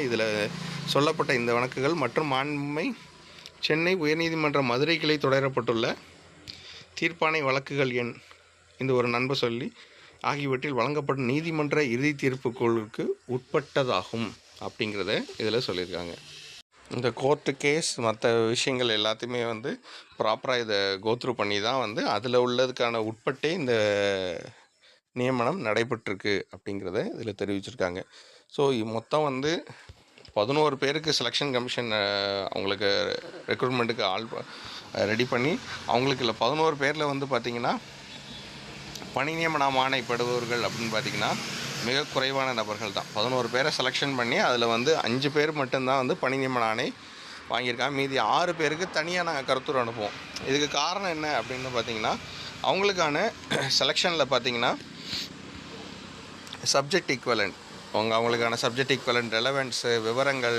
இதில் சொல்லப்பட்ட இந்த வழக்குகள் மற்றும் மாண்புமை சென்னை உயர்நீதிமன்ற மதுரை கிளை தொடரப்பட்டுள்ள தீர்ப்பாணை வழக்குகள் எண் இந்த ஒரு நண்பர் சொல்லி ஆகியவற்றில் வழங்கப்பட்ட நீதிமன்ற இறுதி தீர்ப்புகளுக்கு உட்பட்டதாகும் அப்படிங்கிறத இதில் சொல்லியிருக்காங்க. இந்த கோர்ட்டு கேஸ் மற்ற விஷயங்கள் எல்லாத்தையுமே வந்து ப்ராப்பராக இதை கோத்ரூ பண்ணி தான் வந்து அதில் உள்ளதுக்கான உட்பட்டே இந்த நியமனம் நடைபெற்றிருக்கு அப்படிங்கிறத இதில் தெரிவிச்சிருக்காங்க. ஸோ மொத்தம் வந்து 11 பேருக்கு செலெக்ஷன் கமிஷன் அவங்களுக்கு ரெக்ரூட்மெண்ட்டுக்கு ஆள் ரெடி பண்ணி அவங்களுக்கு இல்லை 11 பேரில் வந்து பார்த்திங்கன்னா பணி நியமனம் ஆணைப்படுபவர்கள் அப்படின்னு பார்த்திங்கன்னா மிக குறைவான நபர்கள் தான். 11 பேரை செலெக்ஷன் பண்ணி அதில் வந்து 5 பேர் மட்டும்தான் வந்து பணி நியமன ஆணை வாங்கியிருக்காங்க. மீதி 6 பேருக்கு தனியாக நாங்கள் கருத்துரு அனுப்புவோம். இதுக்கு காரணம் என்ன அப்படின்னு பார்த்திங்கன்னா அவங்களுக்கான செலெக்ஷனில் பார்த்திங்கன்னா சப்ஜெக்ட் ஈக்குவலண்ட் அவங்களுக்கான சப்ஜெக்ட் ஈக்குவலண்ட் ரெலவென்ஸு விவரங்கள்